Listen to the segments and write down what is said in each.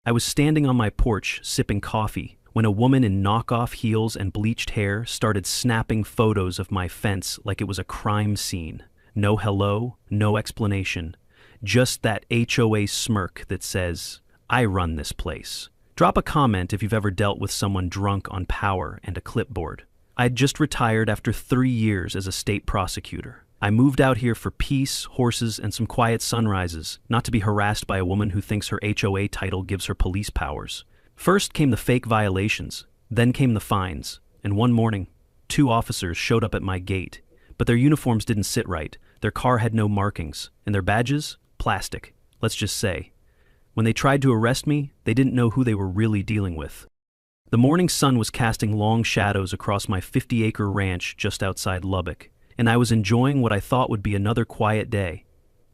I was standing on my porch sipping coffee when a woman in knockoff heels and bleached hair started snapping photos of my fence like it was a crime scene. No hello, no explanation. Just that HOA smirk that says, "I run this place." Drop a comment if you've ever dealt with someone drunk on power and a clipboard. I'd just retired after 3 years as a state prosecutor. I moved out here for peace, horses, and some quiet sunrises, not to be harassed by a woman who thinks her HOA title gives her police powers. First came the fake violations, then came the fines, and one morning, 2 officers showed up at my gate, but their uniforms didn't sit right, their car had no markings, and their badges? Plastic, let's just say. When they tried to arrest me, they didn't know who they were really dealing with. The morning sun was casting long shadows across my 50-acre ranch just outside Lubbock, and I was enjoying what I thought would be another quiet day.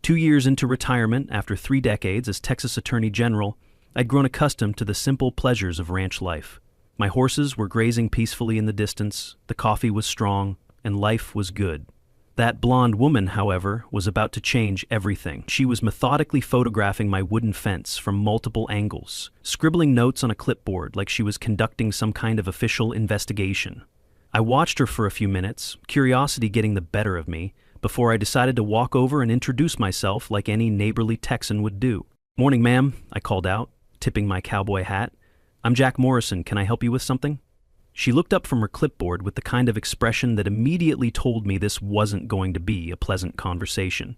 2 years into retirement, after 3 decades as Texas Attorney General, I'd grown accustomed to the simple pleasures of ranch life. My horses were grazing peacefully in the distance, the coffee was strong, and life was good. That blonde woman, however, was about to change everything. She was methodically photographing my wooden fence from multiple angles, scribbling notes on a clipboard like she was conducting some kind of official investigation. I watched her for a few minutes, curiosity getting the better of me, before I decided to walk over and introduce myself like any neighborly Texan would do. "Morning, ma'am," I called out, tipping my cowboy hat. "I'm Jack Morrison. Can I help you with something?" She looked up from her clipboard with the kind of expression that immediately told me this wasn't going to be a pleasant conversation.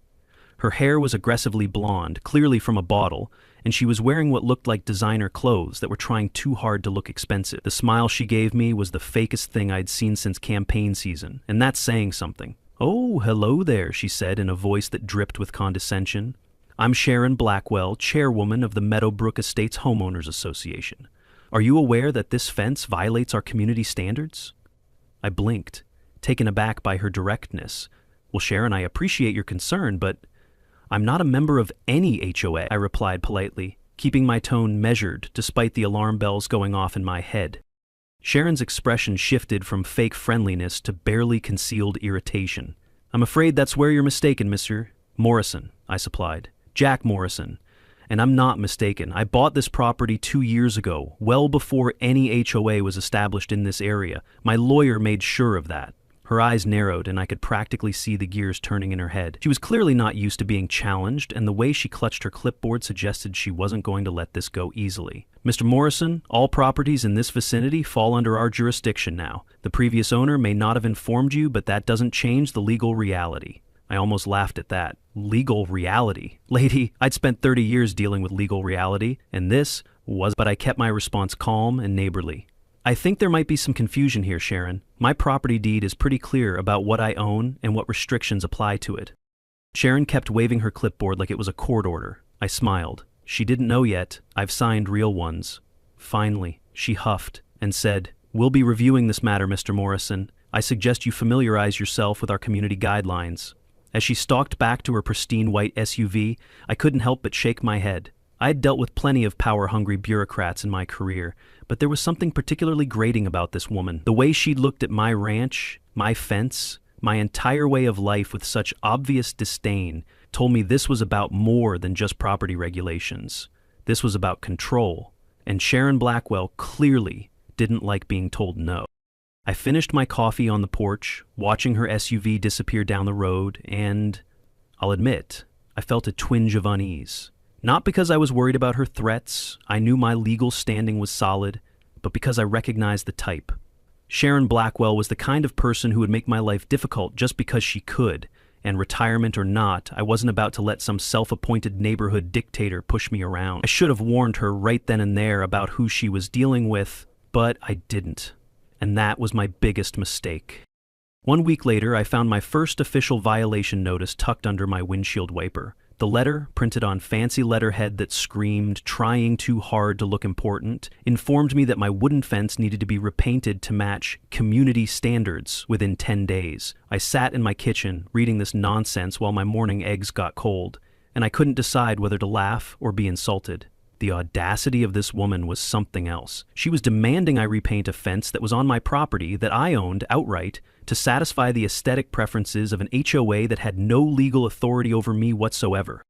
Her hair was aggressively blonde, clearly from a bottle, and she was wearing what looked like designer clothes that were trying too hard to look expensive. The smile she gave me was the fakest thing I'd seen since campaign season, and that's saying something. "Oh, hello there," she said in a voice that dripped with condescension. "I'm Sharon Blackwell, chairwoman of the Meadowbrook Estates Homeowners Association. Are you aware that this fence violates our community standards?" I blinked, taken aback by her directness. "Well, Sharon, I appreciate your concern, but I'm not a member of any HOA," I replied politely, keeping my tone measured despite the alarm bells going off in my head. Sharon's expression shifted from fake friendliness to barely concealed irritation. "I'm afraid that's where you're mistaken, Mr. Morrison," I supplied. "Jack Morrison. And I'm not mistaken. I bought this property 2 years ago, well before any HOA was established in this area. My lawyer made sure of that." Her eyes narrowed, and I could practically see the gears turning in her head. She was clearly not used to being challenged, and the way she clutched her clipboard suggested she wasn't going to let this go easily. "Mr. Morrison, all properties in this vicinity fall under our jurisdiction now. The previous owner may not have informed you, but that doesn't change the legal reality." I almost laughed at that. Legal reality. Lady, I'd spent 30 years dealing with legal reality, and this was, but I kept my response calm and neighborly. "I think there might be some confusion here, Sharon. My property deed is pretty clear about what I own and what restrictions apply to it." Sharon kept waving her clipboard like it was a court order. I smiled. She didn't know yet. I've signed real ones. Finally, she huffed and said, "We'll be reviewing this matter, Mr. Morrison. I suggest you familiarize yourself with our community guidelines." As she stalked back to her pristine white SUV, I couldn't help but shake my head. I had dealt with plenty of power-hungry bureaucrats in my career, but there was something particularly grating about this woman. The way she looked at my ranch, my fence, my entire way of life with such obvious disdain told me this was about more than just property regulations. This was about control, and Sharon Blackwell clearly didn't like being told no. I finished my coffee on the porch, watching her SUV disappear down the road, and I'll admit, I felt a twinge of unease. Not because I was worried about her threats, I knew my legal standing was solid, but because I recognized the type. Sharon Blackwell was the kind of person who would make my life difficult just because she could, and retirement or not, I wasn't about to let some self-appointed neighborhood dictator push me around. I should have warned her right then and there about who she was dealing with, but I didn't. And that was my biggest mistake. 1 week later, I found my first official violation notice tucked under my windshield wiper. The letter, printed on fancy letterhead that screamed, "Trying too hard to look important," informed me that my wooden fence needed to be repainted to match community standards within 10 days. I sat in my kitchen, reading this nonsense while my morning eggs got cold, and I couldn't decide whether to laugh or be insulted. The audacity of this woman was something else. She was demanding I repaint a fence that was on my property that I owned outright to satisfy the aesthetic preferences of an HOA that had no legal authority over me whatsoever.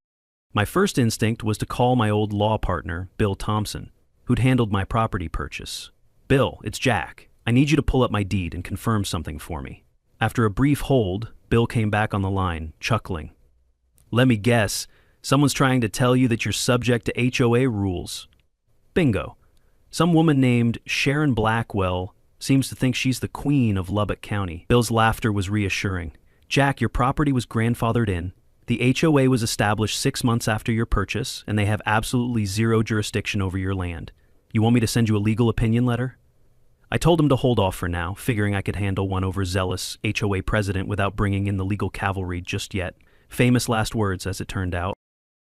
My first instinct was to call my old law partner, Bill Thompson. who'd handled my property purchase. "Bill, it's Jack. I need you to pull up my deed and confirm something for me." After a brief hold, Bill came back on the line, chuckling. "Let me guess, someone's trying to tell you that you're subject to HOA rules." Bingo. Some woman named Sharon Blackwell seems to think she's the queen of Lubbock County. Bill's laughter was reassuring. "Jack, your property was grandfathered in. The HOA was established 6 months after your purchase, and they have absolutely zero jurisdiction over your land. You want me to send you a legal opinion letter?" I told him to hold off for now, figuring I could handle one overzealous HOA president without bringing in the legal cavalry just yet. Famous last words, as it turned out.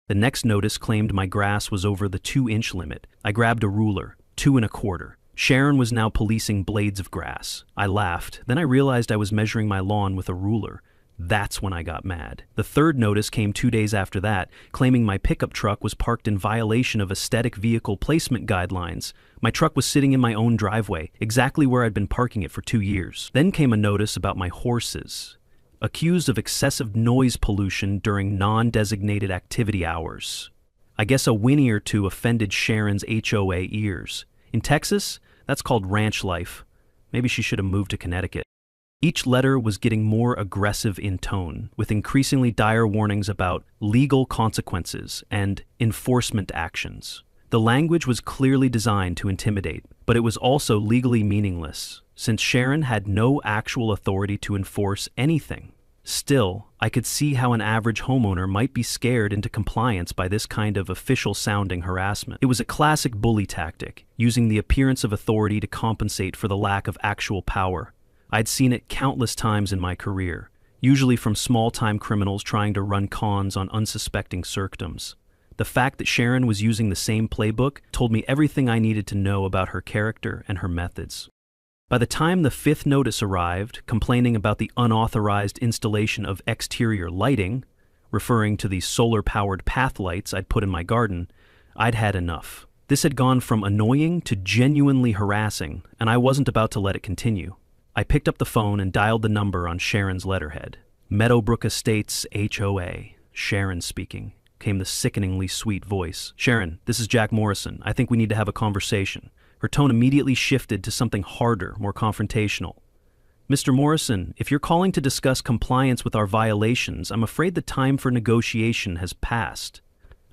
The next notice claimed my grass was over the 2-inch limit. I grabbed a ruler, 2 1/4. Sharon was now policing blades of grass. I laughed. Then I realized I was measuring my lawn with a ruler. That's when I got mad. The third notice came 2 days after that, claiming my pickup truck was parked in violation of aesthetic vehicle placement guidelines. My truck was sitting in my own driveway, exactly where I'd been parking it for 2 years. Then came a notice about my horses, accused of excessive noise pollution during non-designated activity hours. I guess a whinny or two offended Sharon's HOA ears. In Texas, that's called ranch life. Maybe she should have moved to Connecticut. Each letter was getting more aggressive in tone, with increasingly dire warnings about legal consequences and enforcement actions. The language was clearly designed to intimidate, but it was also legally meaningless, since Sharon had no actual authority to enforce anything. Still, I could see how an average homeowner might be scared into compliance by this kind of official-sounding harassment. It was a classic bully tactic, using the appearance of authority to compensate for the lack of actual power. I'd seen it countless times in my career, usually from small-time criminals trying to run cons on unsuspecting serfdoms. The fact that Sharon was using the same playbook told me everything I needed to know about her character and her methods. By the time the 5th notice arrived, complaining about the unauthorized installation of exterior lighting, referring to the solar-powered path lights I'd put in my garden, I'd had enough. This had gone from annoying to genuinely harassing, and I wasn't about to let it continue. I picked up the phone and dialed the number on Sharon's letterhead. Meadowbrook Estates HOA. Sharon speaking, came the sickeningly sweet voice. "Sharon, this is Jack Morrison. I think we need to have a conversation." Her tone immediately shifted to something harder, more confrontational. "Mr. Morrison, if you're calling to discuss compliance with our violations, I'm afraid the time for negotiation has passed."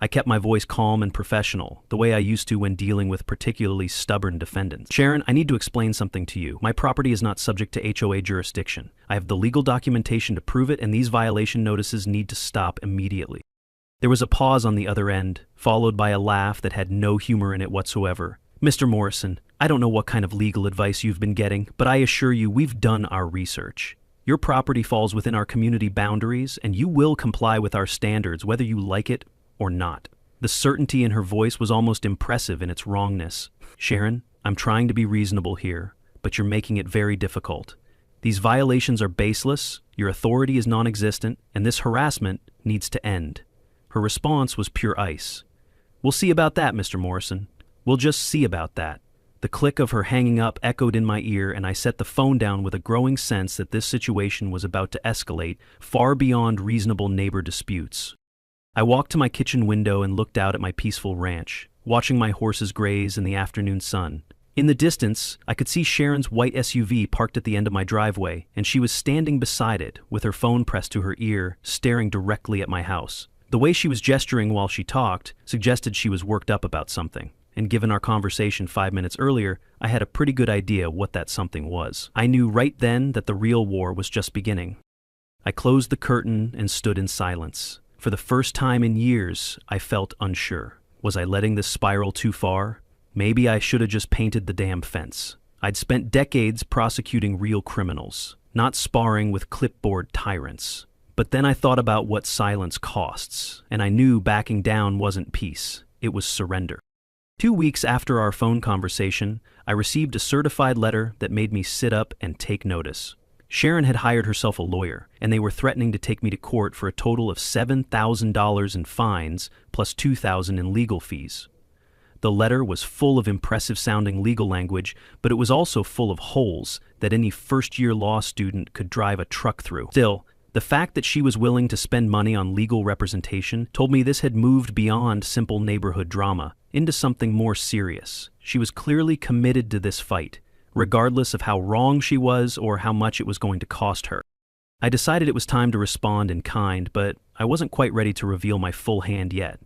I kept my voice calm and professional, the way I used to when dealing with particularly stubborn defendants. "Sharon, I need to explain something to you. My property is not subject to HOA jurisdiction. I have the legal documentation to prove it, and these violation notices need to stop immediately." There was a pause on the other end, followed by a laugh that had no humor in it whatsoever. "Mr. Morrison, I don't know what kind of legal advice you've been getting, but I assure you we've done our research. Your property falls within our community boundaries, and you will comply with our standards whether you like it or not." The certainty in her voice was almost impressive in its wrongness. "Sharon, I'm trying to be reasonable here, but you're making it very difficult. These violations are baseless, your authority is non-existent, and this harassment needs to end." Her response was pure ice. "We'll see about that, Mr. Morrison. We'll just see about that." The click of her hanging up echoed in my ear, and I set the phone down with a growing sense that this situation was about to escalate far beyond reasonable neighbor disputes. I walked to my kitchen window and looked out at my peaceful ranch, watching my horses graze in the afternoon sun. In the distance, I could see Sharon's white SUV parked at the end of my driveway, and she was standing beside it, with her phone pressed to her ear, staring directly at my house. The way she was gesturing while she talked suggested she was worked up about something, and given our conversation 5 minutes earlier, I had a pretty good idea what that something was. I knew right then that the real war was just beginning. I closed the curtain and stood in silence. For the first time in years, I felt unsure. Was I letting this spiral too far? Maybe I should have just painted the damn fence. I'd spent decades prosecuting real criminals, not sparring with clipboard tyrants. But then I thought about what silence costs, and I knew backing down wasn't peace, it was surrender. 2 weeks after our phone conversation, I received a certified letter that made me sit up and take notice. Sharon had hired herself a lawyer, and they were threatening to take me to court for a total of $7,000 in fines plus $2,000 in legal fees. The letter was full of impressive-sounding legal language, but it was also full of holes that any first-year law student could drive a truck through. Still, the fact that she was willing to spend money on legal representation told me this had moved beyond simple neighborhood drama. into something more serious. She was clearly committed to this fight, regardless of how wrong she was or how much it was going to cost her. I decided it was time to respond in kind, but I wasn't quite ready to reveal my full hand yet.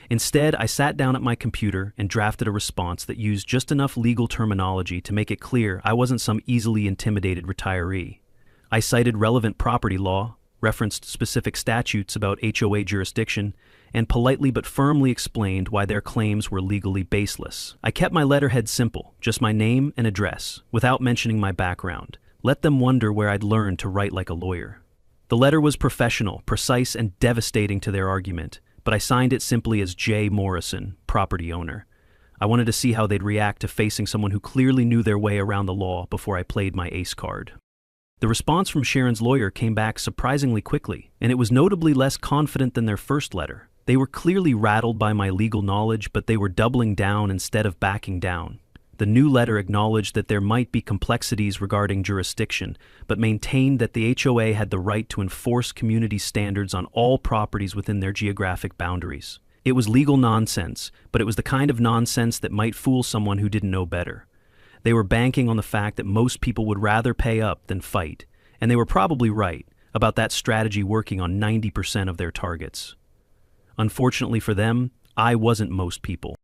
Instead, I sat down at my computer and drafted a response that used just enough legal terminology to make it clear I wasn't some easily intimidated retiree. I cited relevant property law, referenced specific statutes about HOA jurisdiction, and politely but firmly explained why their claims were legally baseless. I kept my letterhead simple, just my name and address, without mentioning my background. Let them wonder where I'd learned to write like a lawyer. The letter was professional, precise, and devastating to their argument, but I signed it simply as J. Morrison, property owner. I wanted to see how they'd react to facing someone who clearly knew their way around the law before I played my ace card. The response from Sharon's lawyer came back surprisingly quickly, and it was notably less confident than their first letter. They were clearly rattled by my legal knowledge, but they were doubling down instead of backing down. The new letter acknowledged that there might be complexities regarding jurisdiction, but maintained that the HOA had the right to enforce community standards on all properties within their geographic boundaries. It was legal nonsense, but it was the kind of nonsense that might fool someone who didn't know better. They were banking on the fact that most people would rather pay up than fight, and they were probably right about that strategy working on 90% of their targets. Unfortunately for them, I wasn't most people.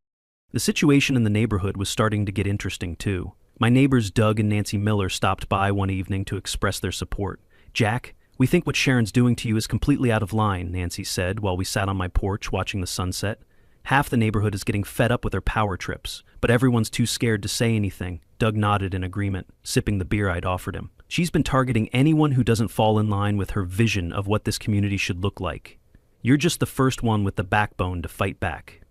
The situation in the neighborhood was starting to get interesting too. My neighbors Doug and Nancy Miller stopped by one evening to express their support. "Jack, we think what Sharon's doing to you is completely out of line," Nancy said while we sat on my porch watching the sunset. "Half the neighborhood is getting fed up with her power trips, but everyone's too scared to say anything." Doug nodded in agreement, sipping the beer I'd offered him. "She's been targeting anyone who doesn't fall in line with her vision of what this community should look like. You're just the first one with the backbone to fight back."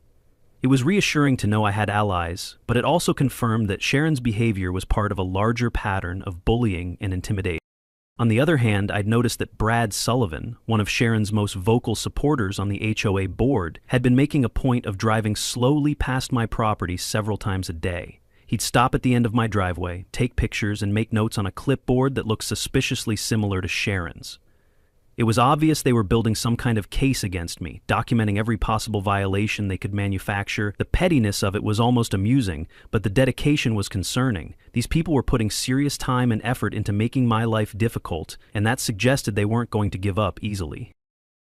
It was reassuring to know I had allies, but it also confirmed that Sharon's behavior was part of a larger pattern of bullying and intimidation. On the other hand, I'd noticed that Brad Sullivan, one of Sharon's most vocal supporters on the HOA board, had been making a point of driving slowly past my property several times a day. He'd stop at the end of my driveway, take pictures, and make notes on a clipboard that looked suspiciously similar to Sharon's. It was obvious they were building some kind of case against me, documenting every possible violation they could manufacture. The pettiness of it was almost amusing, but the dedication was concerning. These people were putting serious time and effort into making my life difficult, and that suggested they weren't going to give up easily.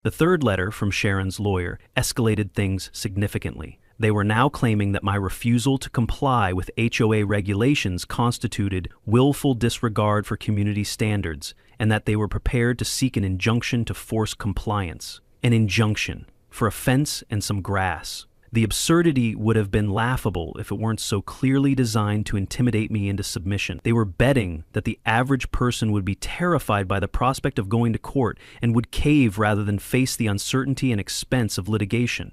The third letter from Sharon's lawyer escalated things significantly. They were now claiming that my refusal to comply with HOA regulations constituted willful disregard for community standards, and that they were prepared to seek an injunction to force compliance. An injunction for a fence and some grass. The absurdity would have been laughable if it weren't so clearly designed to intimidate me into submission. They were betting that the average person would be terrified by the prospect of going to court and would cave rather than face the uncertainty and expense of litigation.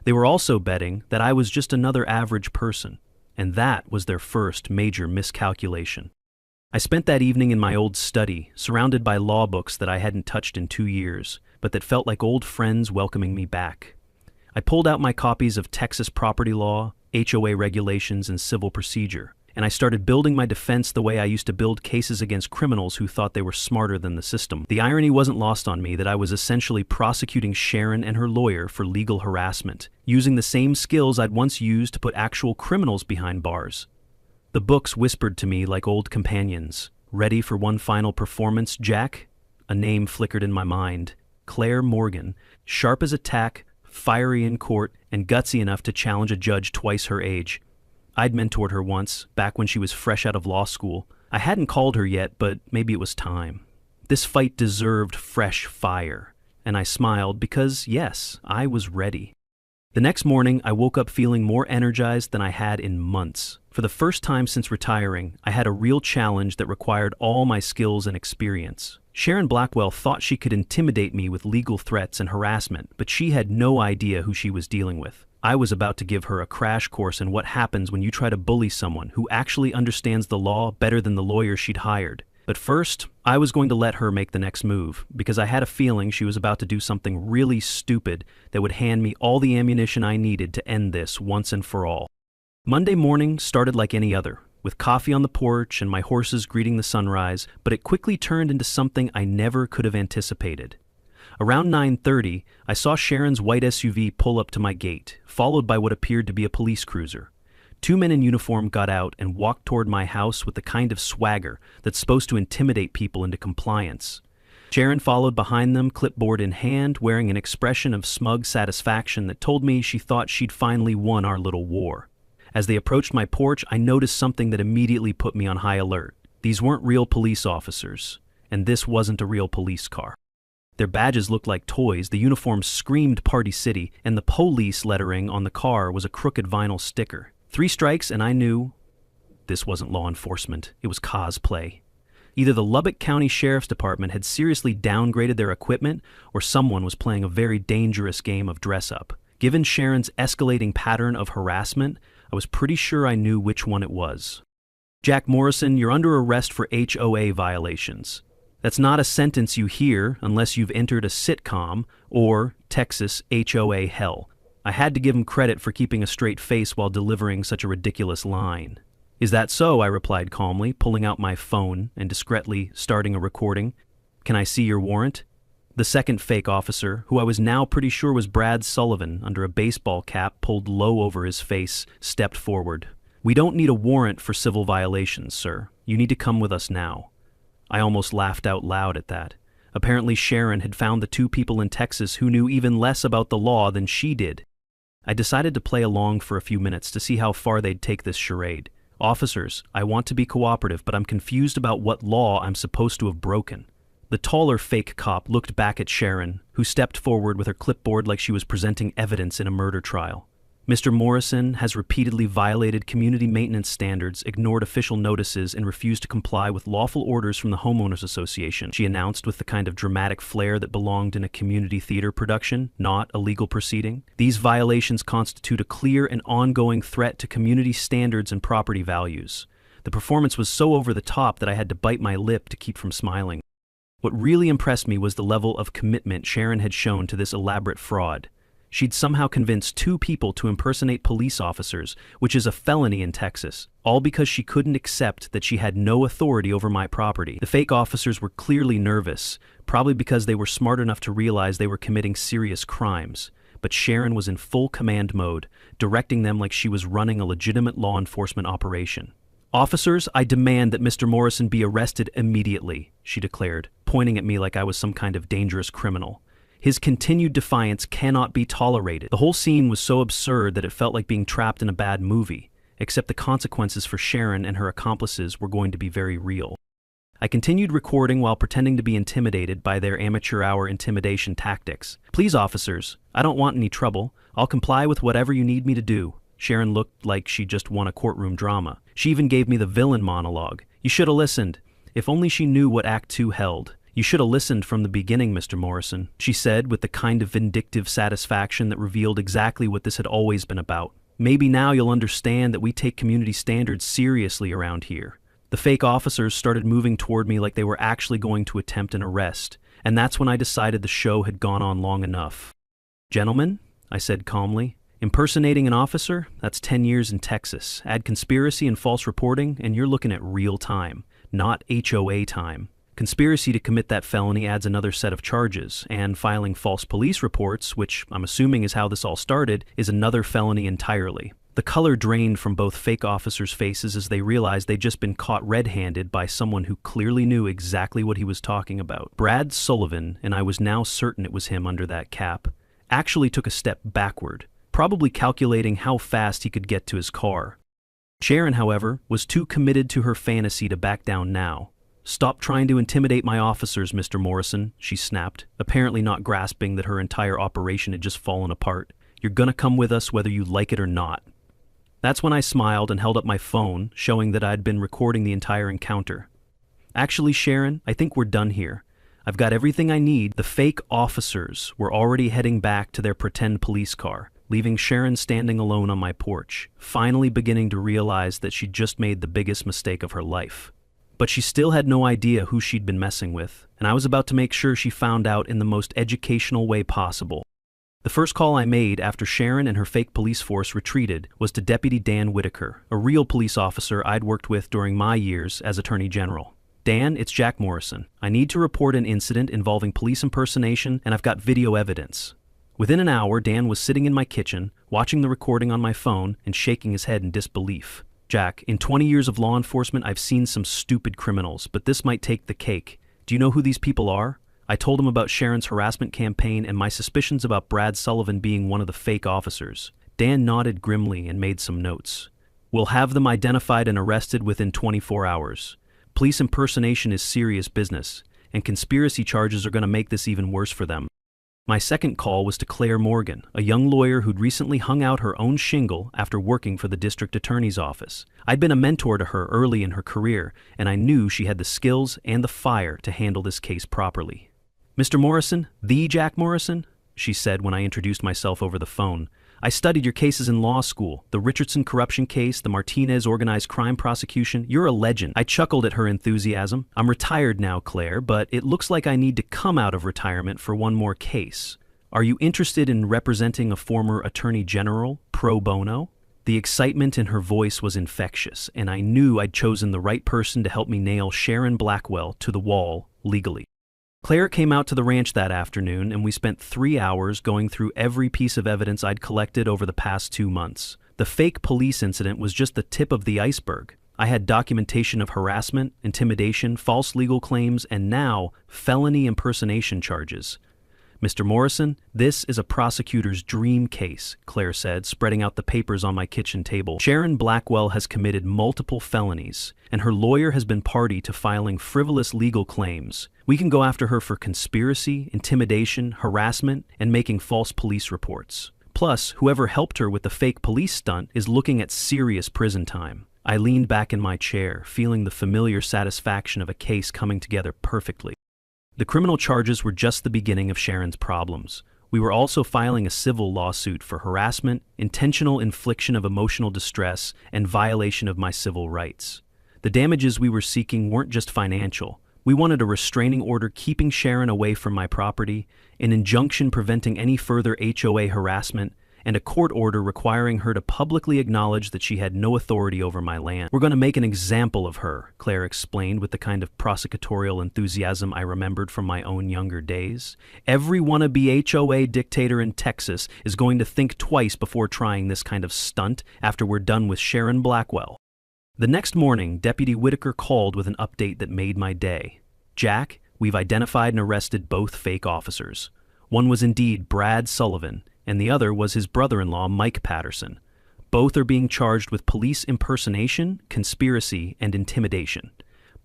They were also betting that I was just another average person, and that was their first major miscalculation. I spent that evening in my old study, surrounded by law books that I hadn't touched in 2 years, but that felt like old friends welcoming me back. I pulled out my copies of Texas property law, HOA regulations, and civil procedure, and I started building my defense the way I used to build cases against criminals who thought they were smarter than the system. The irony wasn't lost on me that I was essentially prosecuting Sharon and her lawyer for legal harassment, using the same skills I'd once used to put actual criminals behind bars. The books whispered to me like old companions. "Ready for one final performance, Jack?" A name flickered in my mind. Claire Morgan, sharp as a tack, fiery in court, and gutsy enough to challenge a judge twice her age. I'd mentored her once, back when she was fresh out of law school. I hadn't called her yet, but maybe it was time. This fight deserved fresh fire, and I smiled because, yes, I was ready. The next morning, I woke up feeling more energized than I had in months. For the first time since retiring, I had a real challenge that required all my skills and experience. Sharon Blackwell thought she could intimidate me with legal threats and harassment, but she had no idea who she was dealing with. I was about to give her a crash course in what happens when you try to bully someone who actually understands the law better than the lawyer she'd hired. But first, I was going to let her make the next move, because I had a feeling she was about to do something really stupid that would hand me all the ammunition I needed to end this once and for all. Monday morning started like any other, with coffee on the porch and my horses greeting the sunrise, but it quickly turned into something I never could have anticipated. Around 9:30, I saw Sharon's white SUV pull up to my gate, followed by what appeared to be a police cruiser. Two men in uniform got out and walked toward my house with the kind of swagger that's supposed to intimidate people into compliance. Sharon followed behind them, clipboard in hand, wearing an expression of smug satisfaction that told me she thought she'd finally won our little war. As they approached my porch, I noticed something that immediately put me on high alert. These weren't real police officers, and this wasn't a real police car. Their badges looked like toys, the uniforms screamed Party City, and the police lettering on the car was a crooked vinyl sticker. 3 strikes and I knew this wasn't law enforcement, it was cosplay. Either the Lubbock County Sheriff's Department had seriously downgraded their equipment, or someone was playing a very dangerous game of dress-up. Given Sharon's escalating pattern of harassment, I was pretty sure I knew which one it was. Jack Morrison, you're under arrest for HOA violations. That's not a sentence you hear unless you've entered a sitcom or Texas HOA hell. I had to give him credit for keeping a straight face while delivering such a ridiculous line. Is that so? I replied calmly, pulling out my phone and discreetly starting a recording. Can I see your warrant? The second fake officer, who I was now pretty sure was Brad Sullivan under a baseball cap pulled low over his face, stepped forward. We don't need a warrant for civil violations, sir. You need to come with us now. I almost laughed out loud at that. Apparently Sharon had found the 2 people in Texas who knew even less about the law than she did. I decided to play along for a few minutes to see how far they'd take this charade. Officers, I want to be cooperative, but I'm confused about what law I'm supposed to have broken. The taller fake cop looked back at Sharon, who stepped forward with her clipboard like she was presenting evidence in a murder trial. Mr. Morrison has repeatedly violated community maintenance standards, ignored official notices, and refused to comply with lawful orders from the Homeowners Association, she announced with the kind of dramatic flair that belonged in a community theater production, not a legal proceeding. These violations constitute a clear and ongoing threat to community standards and property values. The performance was so over the top that I had to bite my lip to keep from smiling. What really impressed me was the level of commitment Sharon had shown to this elaborate fraud. She'd somehow convinced 2 people to impersonate police officers, which is a felony in Texas, all because she couldn't accept that she had no authority over my property. The fake officers were clearly nervous, probably because they were smart enough to realize they were committing serious crimes. But Sharon was in full command mode, directing them like she was running a legitimate law enforcement operation. Officers, I demand that Mr. Morrison be arrested immediately, she declared, pointing at me like I was some kind of dangerous criminal. His continued defiance cannot be tolerated. The whole scene was so absurd that it felt like being trapped in a bad movie, except the consequences for Sharon and her accomplices were going to be very real. I continued recording while pretending to be intimidated by their amateur hour intimidation tactics. Please, officers, I don't want any trouble. I'll comply with whatever you need me to do. Sharon looked like she just won a courtroom drama. She even gave me the villain monologue. You should have listened. If only she knew what Act 2 held. You should have listened from the beginning, Mr. Morrison, she said with the kind of vindictive satisfaction that revealed exactly what this had always been about. Maybe now you'll understand that we take community standards seriously around here. The fake officers started moving toward me like they were actually going to attempt an arrest, and that's when I decided the show had gone on long enough. Gentlemen, I said calmly, impersonating an officer? That's 10 years in Texas. Add conspiracy and false reporting, and you're looking at real time, not HOA time. Conspiracy to commit that felony adds another set of charges, and filing false police reports, which I'm assuming is how this all started, is another felony entirely. The color drained from both fake officers' faces as they realized they'd just been caught red-handed by someone who clearly knew exactly what he was talking about. Brad Sullivan, and I was now certain it was him under that cap, actually took a step backward, probably calculating how fast he could get to his car. Sharon, however, was too committed to her fantasy to back down now. Stop trying to intimidate my officers, Mr. Morrison, she snapped, apparently not grasping that her entire operation had just fallen apart. You're gonna come with us whether you like it or not. That's when I smiled and held up my phone, showing that I'd been recording the entire encounter. Actually, Sharon, I think we're done here. I've got everything I need. The fake officers were already heading back to their pretend police car, leaving Sharon standing alone on my porch, finally beginning to realize that she'd just made the biggest mistake of her life. But she still had no idea who she'd been messing with, and I was about to make sure she found out in the most educational way possible. The first call I made after Sharon and her fake police force retreated was to Deputy Dan Whitaker, a real police officer I'd worked with during my years as Attorney General. Dan, it's Jack Morrison. I need to report an incident involving police impersonation, and I've got video evidence. Within an hour, Dan was sitting in my kitchen, watching the recording on my phone and shaking his head in disbelief. Jack, in 20 years of law enforcement, I've seen some stupid criminals, but this might take the cake. Do you know who these people are? I told him about Sharon's harassment campaign and my suspicions about Brad Sullivan being one of the fake officers. Dan nodded grimly and made some notes. We'll have them identified and arrested within 24 hours. Police impersonation is serious business, and conspiracy charges are going to make this even worse for them. My second call was to Claire Morgan, a young lawyer who'd recently hung out her own shingle after working for the district attorney's office. I'd been a mentor to her early in her career, and I knew she had the skills and the fire to handle this case properly. Mr. Morrison, the Jack Morrison, she said when I introduced myself over the phone. I studied your cases in law school, the Richardson corruption case, the Martinez organized crime prosecution. You're a legend. I chuckled at her enthusiasm. I'm retired now, Claire, but it looks like I need to come out of retirement for one more case. Are you interested in representing a former attorney general, pro bono? The excitement in her voice was infectious, and I knew I'd chosen the right person to help me nail Sharon Blackwell to the wall legally. Claire came out to the ranch that afternoon, and we spent 3 hours going through every piece of evidence I'd collected over the past 2 months. The fake police incident was just the tip of the iceberg. I had documentation of harassment, intimidation, false legal claims, and now felony impersonation charges. Mr. Morrison, this is a prosecutor's dream case, Claire said, spreading out the papers on my kitchen table. Sharon Blackwell has committed multiple felonies, and her lawyer has been party to filing frivolous legal claims. We can go after her for conspiracy, intimidation, harassment, and making false police reports. Plus, whoever helped her with the fake police stunt is looking at serious prison time. I leaned back in my chair, feeling the familiar satisfaction of a case coming together perfectly. The criminal charges were just the beginning of Sharon's problems. We were also filing a civil lawsuit for harassment, intentional infliction of emotional distress, and violation of my civil rights. The damages we were seeking weren't just financial. We wanted a restraining order keeping Sharon away from my property, an injunction preventing any further HOA harassment, and a court order requiring her to publicly acknowledge that she had no authority over my land. We're going to make an example of her, Claire explained with the kind of prosecutorial enthusiasm I remembered from my own younger days. Every wannabe HOA dictator in Texas is going to think twice before trying this kind of stunt after we're done with Sharon Blackwell. The next morning, Deputy Whitaker called with an update that made my day. Jack, we've identified and arrested both fake officers. One was indeed Brad Sullivan, and the other was his brother-in-law, Mike Patterson. Both are being charged with police impersonation, conspiracy, and intimidation.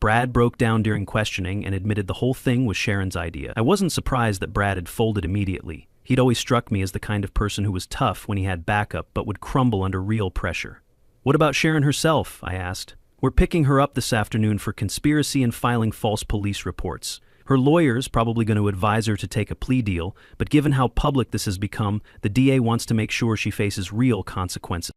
Brad broke down during questioning and admitted the whole thing was Sharon's idea. I wasn't surprised that Brad had folded immediately. He'd always struck me as the kind of person who was tough when he had backup but would crumble under real pressure. What about Sharon herself? I asked. We're picking her up this afternoon for conspiracy and filing false police reports. Her lawyer's probably going to advise her to take a plea deal, but given how public this has become, the DA wants to make sure she faces real consequences.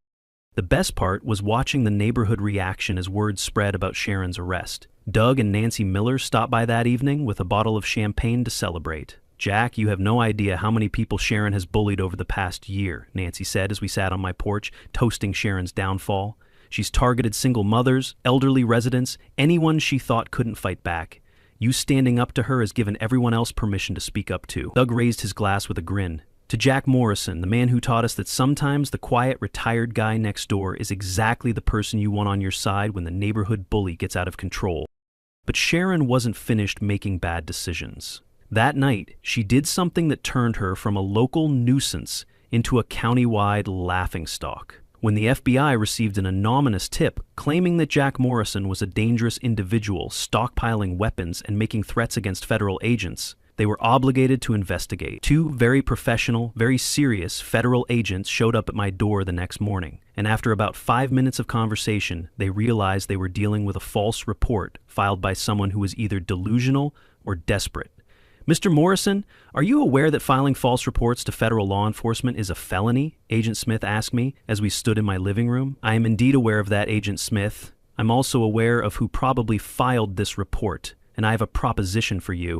The best part was watching the neighborhood reaction as word spread about Sharon's arrest. Doug and Nancy Miller stopped by that evening with a bottle of champagne to celebrate. Jack, you have no idea how many people Sharon has bullied over the past year, Nancy said as we sat on my porch, toasting Sharon's downfall. She's targeted single mothers, elderly residents, anyone she thought couldn't fight back. You standing up to her has given everyone else permission to speak up too. Doug raised his glass with a grin. To Jack Morrison, the man who taught us that sometimes the quiet, retired guy next door is exactly the person you want on your side when the neighborhood bully gets out of control. But Sharon wasn't finished making bad decisions. That night, she did something that turned her from a local nuisance into a countywide laughingstock. When the FBI received an anonymous tip claiming that Jack Morrison was a dangerous individual stockpiling weapons and making threats against federal agents, they were obligated to investigate. 2 very professional, very serious federal agents showed up at my door the next morning, and after about 5 minutes of conversation, they realized they were dealing with a false report filed by someone who was either delusional or desperate. Mr. Morrison, are you aware that filing false reports to federal law enforcement is a felony? Agent Smith asked me as we stood in my living room. I am indeed aware of that, Agent Smith. I'm also aware of who probably filed this report, and I have a proposition for you.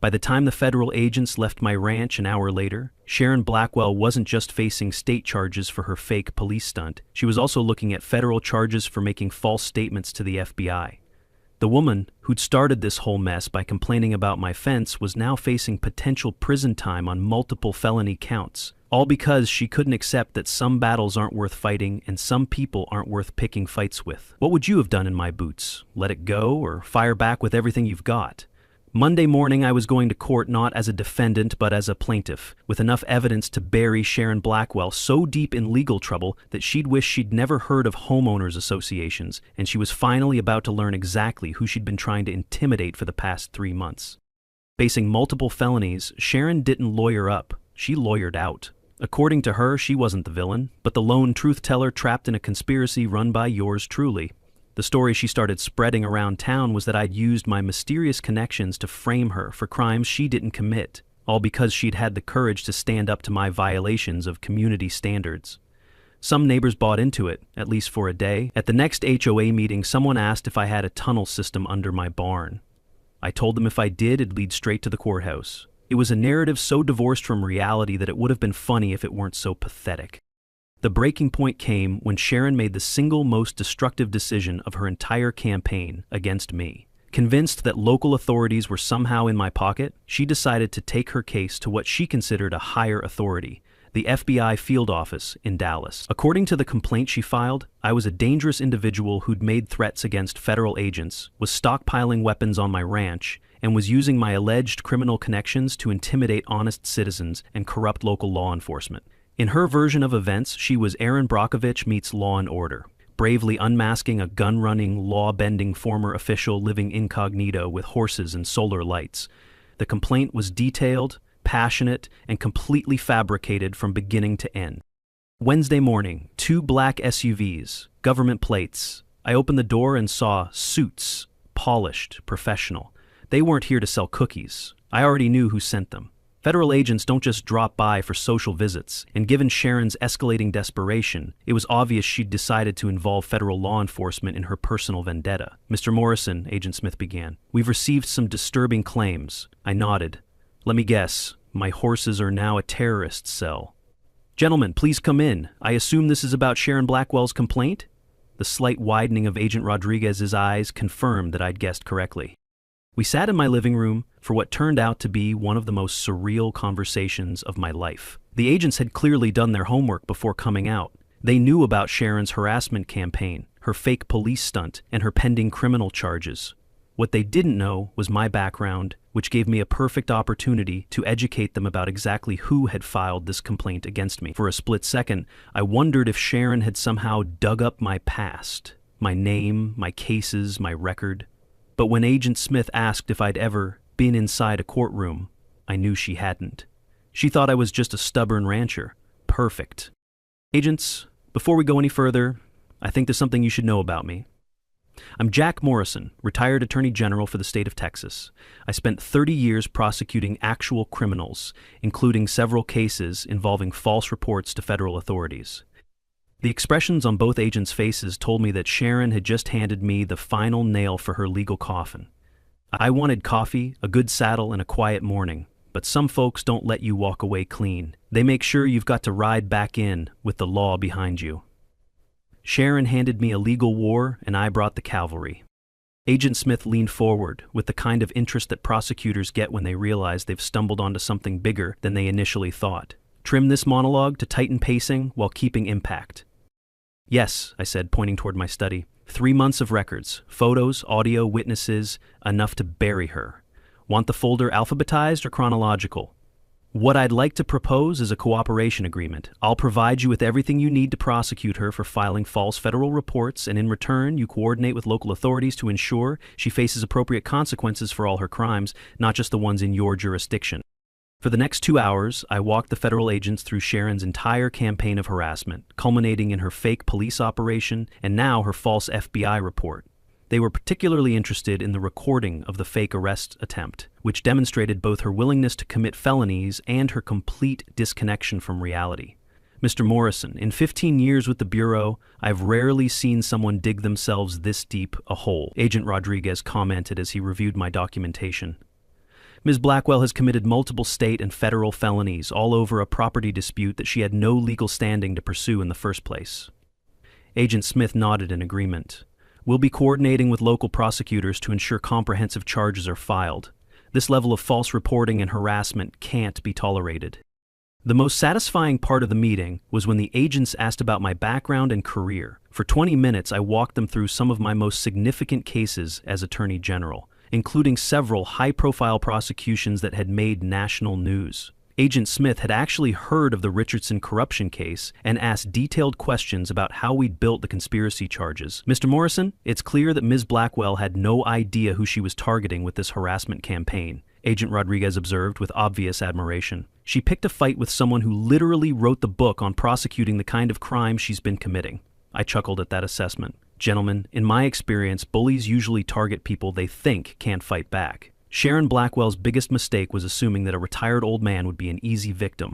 By the time the federal agents left my ranch an hour later, Sharon Blackwell wasn't just facing state charges for her fake police stunt. She was also looking at federal charges for making false statements to the FBI. The woman who'd started this whole mess by complaining about my fence was now facing potential prison time on multiple felony counts, all because she couldn't accept that some battles aren't worth fighting and some people aren't worth picking fights with. What would you have done in my boots? Let it go or fire back with everything you've got? Monday morning, I was going to court not as a defendant but as a plaintiff, with enough evidence to bury Sharon Blackwell so deep in legal trouble that she'd wish she'd never heard of homeowners associations, and she was finally about to learn exactly who she'd been trying to intimidate for the past 3 months. Facing multiple felonies, Sharon didn't lawyer up, she lawyered out. According to her, she wasn't the villain, but the lone truth-teller trapped in a conspiracy run by yours truly. The story she started spreading around town was that I'd used my mysterious connections to frame her for crimes she didn't commit, all because she'd had the courage to stand up to my violations of community standards. Some neighbors bought into it, at least for a day. At the next HOA meeting, someone asked if I had a tunnel system under my barn. I told them if I did, it'd lead straight to the courthouse. It was a narrative so divorced from reality that it would have been funny if it weren't so pathetic. The breaking point came when Sharon made the single most destructive decision of her entire campaign against me. Convinced that local authorities were somehow in my pocket, she decided to take her case to what she considered a higher authority, the FBI field office in Dallas. According to the complaint she filed, I was a dangerous individual who'd made threats against federal agents, was stockpiling weapons on my ranch, and was using my alleged criminal connections to intimidate honest citizens and corrupt local law enforcement. In her version of events, she was Aaron Brockovich meets Law and Order, bravely unmasking a gun-running, law-bending former official living incognito with horses and solar lights. The complaint was detailed, passionate, and completely fabricated from beginning to end. Wednesday morning, 2 black SUVs, government plates. I opened the door and saw suits, polished, professional. They weren't here to sell cookies. I already knew who sent them. Federal agents don't just drop by for social visits, and given Sharon's escalating desperation, it was obvious she'd decided to involve federal law enforcement in her personal vendetta. "Mr. Morrison," Agent Smith began, "we've received some disturbing claims." I nodded. "Let me guess, my horses are now a terrorist cell." "Gentlemen, please come in. I assume this is about Sharon Blackwell's complaint?" The slight widening of Agent Rodriguez's eyes confirmed that I'd guessed correctly. We sat in my living room for what turned out to be one of the most surreal conversations of my life. The agents had clearly done their homework before coming out. They knew about Sharon's harassment campaign, her fake police stunt, and her pending criminal charges. What they didn't know was my background, which gave me a perfect opportunity to educate them about exactly who had filed this complaint against me. For a split second, I wondered if Sharon had somehow dug up my past, my name, my cases, my record. But when Agent Smith asked if I'd ever been inside a courtroom, I knew she hadn't. She thought I was just a stubborn rancher. Perfect. "Agents, before we go any further, I think there's something you should know about me. I'm Jack Morrison, retired Attorney General for the state of Texas. I spent 30 years prosecuting actual criminals, including several cases involving false reports to federal authorities." The expressions on both agents' faces told me that Sharon had just handed me the final nail for her legal coffin. I wanted coffee, a good saddle, and a quiet morning, but some folks don't let you walk away clean. They make sure you've got to ride back in with the law behind you. Sharon handed me a legal war, and I brought the cavalry. Agent Smith leaned forward with the kind of interest that prosecutors get when they realize they've stumbled onto something bigger than they initially thought. Trim this monologue to tighten pacing while keeping impact. "Yes," I said, pointing toward my study. 3 months of records, photos, audio, witnesses, enough to bury her. Want the folder alphabetized or chronological? What I'd like to propose is a cooperation agreement. I'll provide you with everything you need to prosecute her for filing false federal reports, and in return, you coordinate with local authorities to ensure she faces appropriate consequences for all her crimes, not just the ones in your jurisdiction. For the next 2 hours, I walked the federal agents through Sharon's entire campaign of harassment, culminating in her fake police operation and now her false FBI report. They were particularly interested in the recording of the fake arrest attempt, which demonstrated both her willingness to commit felonies and her complete disconnection from reality. "Mr. Morrison, in 15 years with the Bureau, I've rarely seen someone dig themselves this deep a hole," Agent Rodriguez commented as he reviewed my documentation. "Ms. Blackwell has committed multiple state and federal felonies, all over a property dispute that she had no legal standing to pursue in the first place." Agent Smith nodded in agreement. We'll be coordinating with local prosecutors to ensure comprehensive charges are filed. This level of false reporting and harassment can't be tolerated. The most satisfying part of the meeting was when the agents asked about my background and career. For 20 minutes, I walked them through some of my most significant cases as Attorney General, including several high-profile prosecutions that had made national news. Agent Smith had actually heard of the Richardson corruption case and asked detailed questions about how we'd built the conspiracy charges. Mr. Morrison, it's clear that Ms. Blackwell had no idea who she was targeting with this harassment campaign, Agent Rodriguez observed with obvious admiration. She picked a fight with someone who literally wrote the book on prosecuting the kind of crime she's been committing. I chuckled at that assessment. Gentlemen, in my experience, bullies usually target people they think can't fight back. Sharon Blackwell's biggest mistake was assuming that a retired old man would be an easy victim.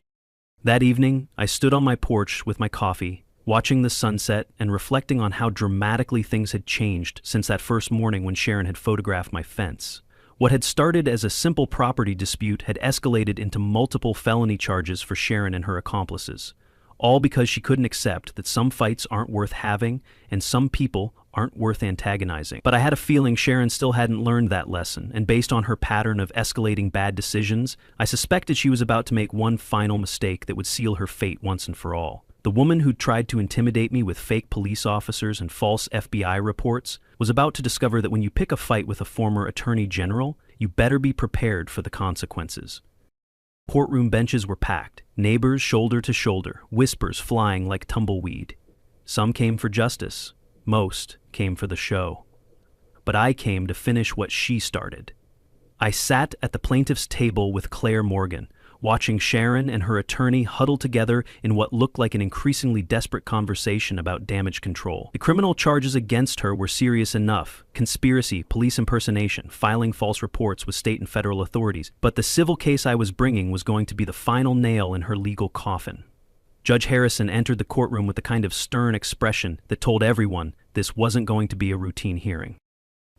That evening, I stood on my porch with my coffee, watching the sunset and reflecting on how dramatically things had changed since that first morning when Sharon had photographed my fence. What had started as a simple property dispute had escalated into multiple felony charges for Sharon and her accomplices, all because she couldn't accept that some fights aren't worth having and some people aren't worth antagonizing. But I had a feeling Sharon still hadn't learned that lesson, and based on her pattern of escalating bad decisions, I suspected she was about to make one final mistake that would seal her fate once and for all. The woman who'd tried to intimidate me with fake police officers and false FBI reports was about to discover that when you pick a fight with a former attorney general, you better be prepared for the consequences. Courtroom benches were packed, neighbors shoulder to shoulder, whispers flying like tumbleweed. Some came for justice. Most came for the show. But I came to finish what she started. I sat at the plaintiff's table with Claire Morgan, watching Sharon and her attorney huddle together in what looked like an increasingly desperate conversation about damage control. The criminal charges against her were serious enough: conspiracy, police impersonation, filing false reports with state and federal authorities. But the civil case I was bringing was going to be the final nail in her legal coffin. Judge Harrison entered the courtroom with the kind of stern expression that told everyone this wasn't going to be a routine hearing.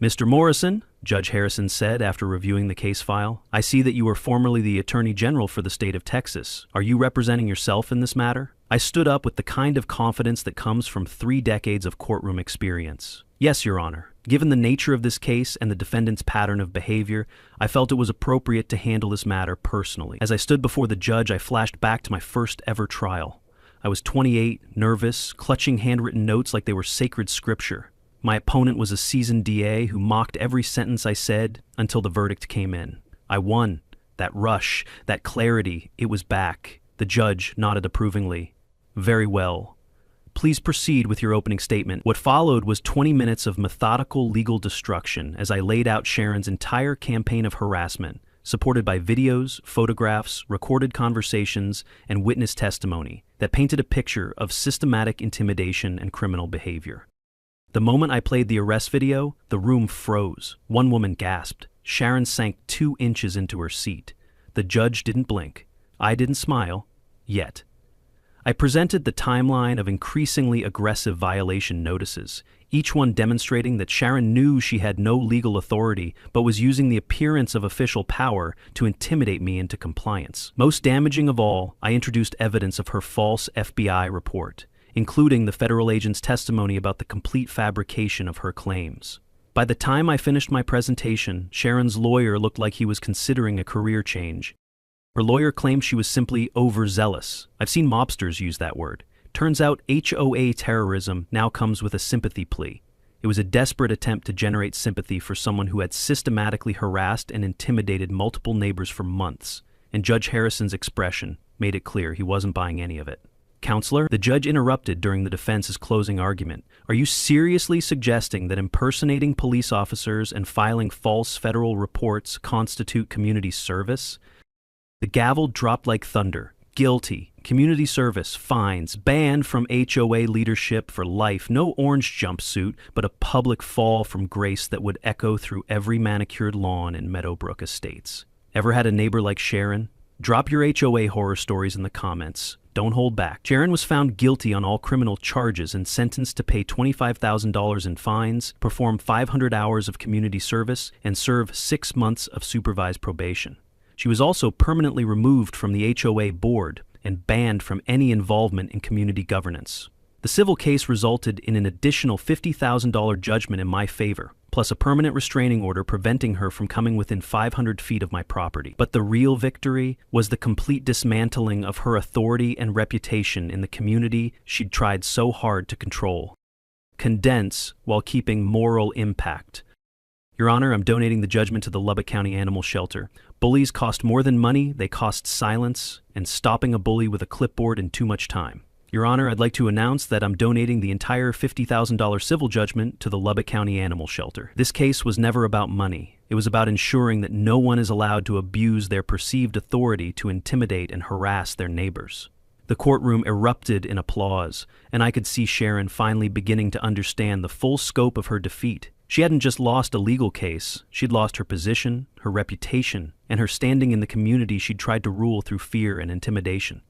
Mr. Morrison, Judge Harrison said after reviewing the case file, I see that you were formerly the Attorney General for the state of Texas. Are you representing yourself in this matter? I stood up with the kind of confidence that comes from 3 decades of courtroom experience. Yes, Your Honor. Given the nature of this case and the defendant's pattern of behavior, I felt it was appropriate to handle this matter personally. As I stood before the judge, I flashed back to my first ever trial. I was 28, nervous, clutching handwritten notes like they were sacred scripture. My opponent was a seasoned DA who mocked every sentence I said until the verdict came in. I won. That rush, that clarity, it was back. The judge nodded approvingly. Very well. Please proceed with your opening statement. What followed was 20 minutes of methodical legal destruction as I laid out Sharon's entire campaign of harassment, supported by videos, photographs, recorded conversations, and witness testimony that painted a picture of systematic intimidation and criminal behavior. The moment I played the arrest video, the room froze. One woman gasped. Sharon sank 2 inches into her seat. The judge didn't blink. I didn't smile. Yet. I presented the timeline of increasingly aggressive violation notices, each one demonstrating that Sharon knew she had no legal authority but was using the appearance of official power to intimidate me into compliance. Most damaging of all, I introduced evidence of her false FBI report, including the federal agent's testimony about the complete fabrication of her claims. By the time I finished my presentation, Sharon's lawyer looked like he was considering a career change. Her lawyer claimed she was simply overzealous. I've seen mobsters use that word. Turns out HOA terrorism now comes with a sympathy plea. It was a desperate attempt to generate sympathy for someone who had systematically harassed and intimidated multiple neighbors for months, and Judge Harrison's expression made it clear he wasn't buying any of it. Counselor, the judge interrupted during the defense's closing argument. Are you seriously suggesting that impersonating police officers and filing false federal reports constitute community service? The gavel dropped like thunder. Guilty. Community service, fines, banned from HOA leadership for life, no orange jumpsuit, but a public fall from grace that would echo through every manicured lawn in Meadowbrook Estates. Ever had a neighbor like Sharon? Drop your HOA horror stories in the comments. Don't hold back. Sharon was found guilty on all criminal charges and sentenced to pay $25,000 in fines, perform 500 hours of community service, and serve 6 months of supervised probation. She was also permanently removed from the HOA board and banned from any involvement in community governance. The civil case resulted in an additional $50,000 judgment in my favor, plus a permanent restraining order preventing her from coming within 500 feet of my property. But the real victory was the complete dismantling of her authority and reputation in the community she'd tried so hard to control. Condense while keeping moral impact. Your Honor, I'm donating the judgment to the Lubbock County Animal Shelter. Bullies cost more than money, they cost silence, and stopping a bully with a clipboard in too much time. Your Honor, I'd like to announce that I'm donating the entire $50,000 civil judgment to the Lubbock County Animal Shelter. This case was never about money. It was about ensuring that no one is allowed to abuse their perceived authority to intimidate and harass their neighbors. The courtroom erupted in applause, and I could see Sharon finally beginning to understand the full scope of her defeat. She hadn't just lost a legal case, she'd lost her position, her reputation, and her standing in the community she'd tried to rule through fear and intimidation.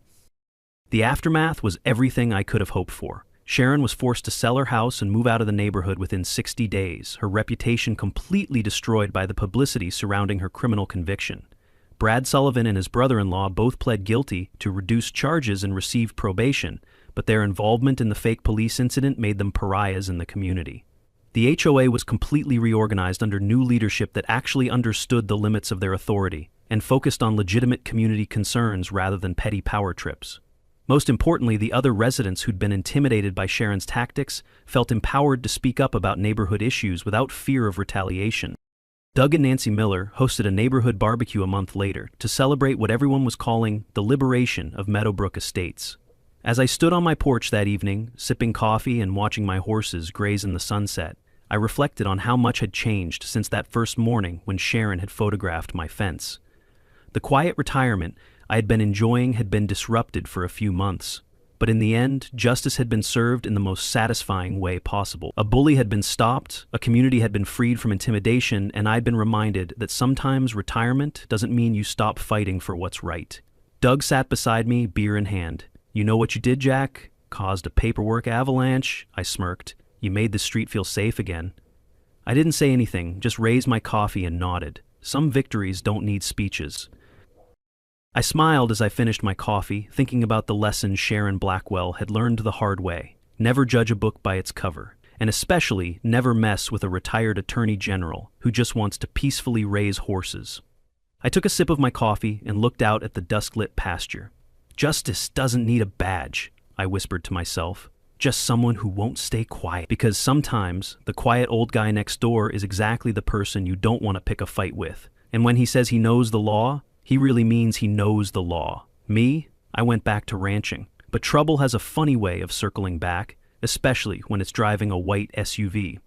The aftermath was everything I could have hoped for. Sharon was forced to sell her house and move out of the neighborhood within 60 days, her reputation completely destroyed by the publicity surrounding her criminal conviction. Brad Sullivan and his brother-in-law both pled guilty to reduced charges and received probation, but their involvement in the fake police incident made them pariahs in the community. The HOA was completely reorganized under new leadership that actually understood the limits of their authority and focused on legitimate community concerns rather than petty power trips. Most importantly, the other residents who'd been intimidated by Sharon's tactics felt empowered to speak up about neighborhood issues without fear of retaliation. Doug and Nancy Miller hosted a neighborhood barbecue a month later to celebrate what everyone was calling the liberation of Meadowbrook Estates. As I stood on my porch that evening, sipping coffee and watching my horses graze in the sunset, I reflected on how much had changed since that first morning when Sharon had photographed my fence. The quiet retirement I had been enjoying had been disrupted for a few months, but in the end, justice had been served in the most satisfying way possible. A bully had been stopped, a community had been freed from intimidation, and I'd been reminded that sometimes retirement doesn't mean you stop fighting for what's right. Doug sat beside me, beer in hand. "You know what you did, Jack? Caused a paperwork avalanche," I smirked. "You made the street feel safe again." I didn't say anything, just raised my coffee and nodded. Some victories don't need speeches. I smiled as I finished my coffee, thinking about the lesson Sharon Blackwell had learned the hard way. Never judge a book by its cover, and especially never mess with a retired attorney general who just wants to peacefully raise horses. I took a sip of my coffee and looked out at the dusk-lit pasture. "Justice doesn't need a badge," I whispered to myself. "Just someone who won't stay quiet." Because sometimes the quiet old guy next door is exactly the person you don't want to pick a fight with. And when he says he knows the law, he really means he knows the law. Me, I went back to ranching. But trouble has a funny way of circling back, especially when it's driving a white SUV.